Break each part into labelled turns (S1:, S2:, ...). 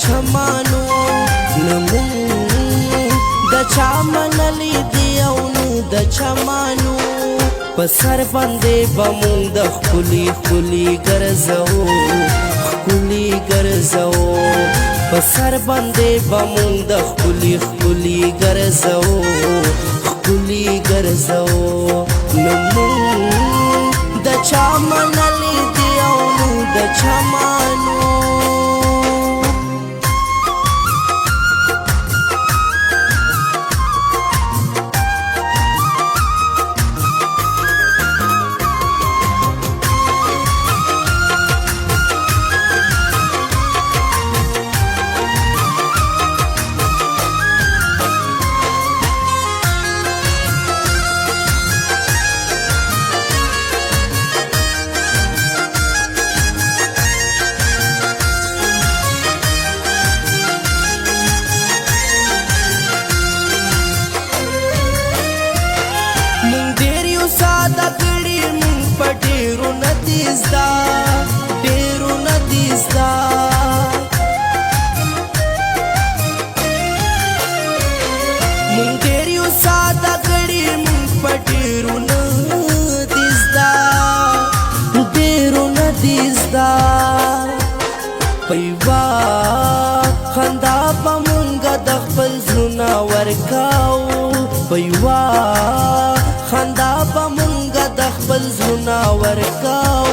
S1: چمانو نمون د چا منلی دی او نو د چمانو په سر باندې بمون د خپلی خپلی ګرځو خپلی ګرځو په سر باندې بمون د خپلی خپلی ګرځو خپلی ګرځو نمون د چا منلی دی او نو د چمانو ډیرو ندیزدا مونږ ډیر یو ساده ګړي مونږ په ډیرو ندیزدا په یوه خندا به مونږ د خپل زړونه ورکاو په یوه خندا به مونږ د خپل زړونه ورکاو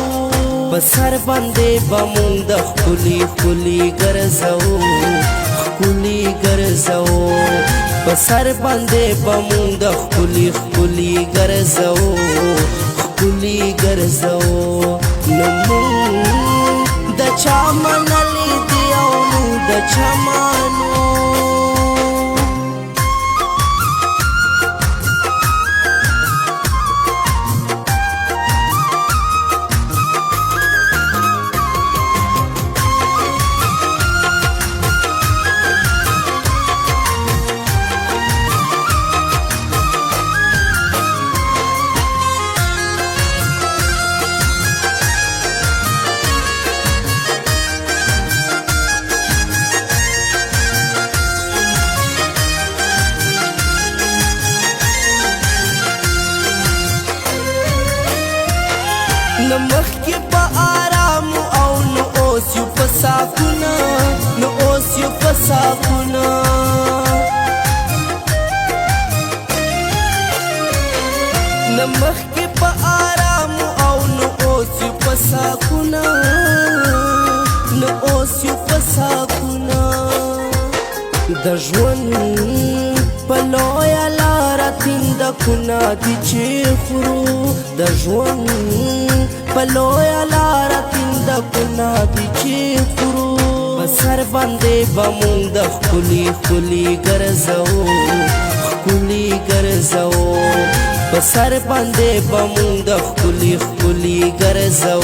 S1: په سر باندې به مونږ د ښکلي ښکلي ګرځو ښکلي ګرځو په سر باندې به مونږ د ښکلي ښکلي ګرځو ښکلي ګرځو نو مونږ د چا منلی دی او نو د چمانو نو مخکې په آرامو او نو اوس یو په ساکونه نو اوس یو په ساکونه نو مخکې په آرامو او نو اوس یو په ساکونه نو اوس یو په ساکونه د ژوند په لویه لاره تندکونه دي چې خورو د ژوند په لویه لاره تندکونه دي چې خورو په سر باندې به مونږ د ښکلي ښکلي ګرځو ښکلي ګرځو په سر باندې به مونږ د ښکلي ښکلي ګرځو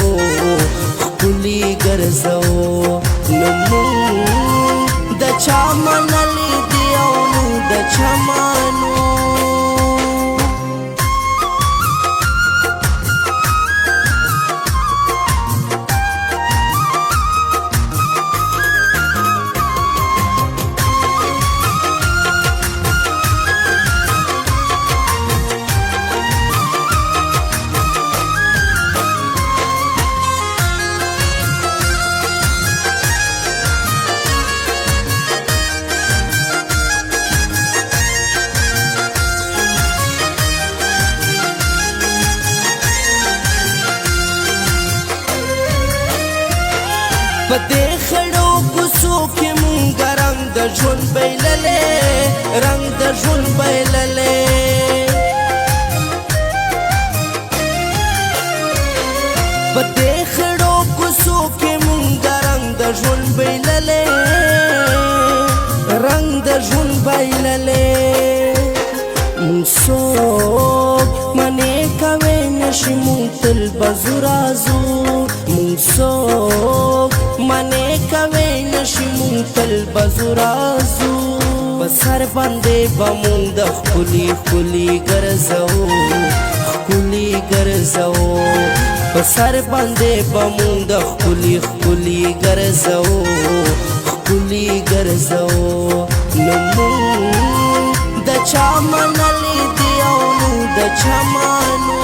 S1: ښکلي ګرځو نو مونږ د چا منلی دی او نو د چمانو په دې خړو کوڅو کې مونږ رنګ د ژوند بایللې رنګ د ژوند بایللې په دې خړو کوڅو کې مونږ رنګ د ژوند بایللې رنګ د ژوند بایللې مونږ څوک منې کوي نشي مونږ تل به زو رازو مونږ څوک منې کوي نشي مونږ تل به زو رازو په سر باندې به مونږ د ښکلي ښکلي ګرځو ښکلي ګرځو په سر باندې به مونږ د ښکلي ښکلي ګرځو خکلی ګرځو نو مونږ د چا منلې دی او نو د چمانو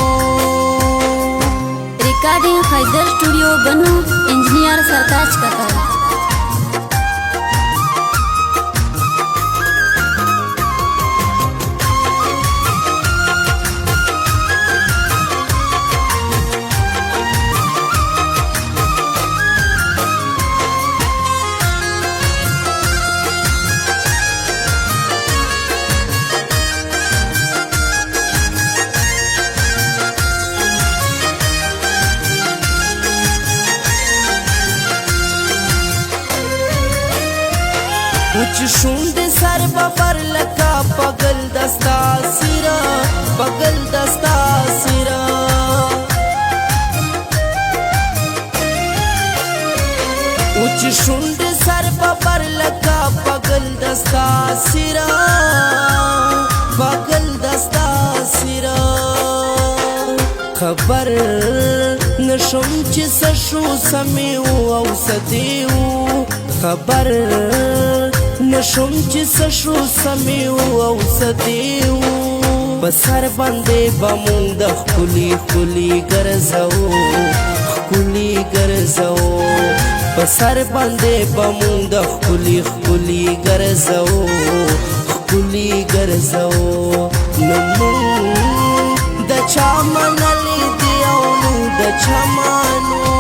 S2: रिकॉर्डिंग हैदर स्टूडियो बनू इंजीनियर सरताज कतर
S1: وچ شوند سر ببر لکا پگل دستا سیرا پگل دستا سیرا وچ شوند سر ببر لکا پگل دستا سیرا پگل دستا سیرا خبر نشم چې سشو سمیو او سدیو خبر نشم چې سشو سمیو او سدیو بسر باندې بمون د خلی خلی ګرځو خلی ګرځو بسر باندې بمون د خلی خلی ګرځو خلی ګرځو نو د چا منلې دی او نو د چمانو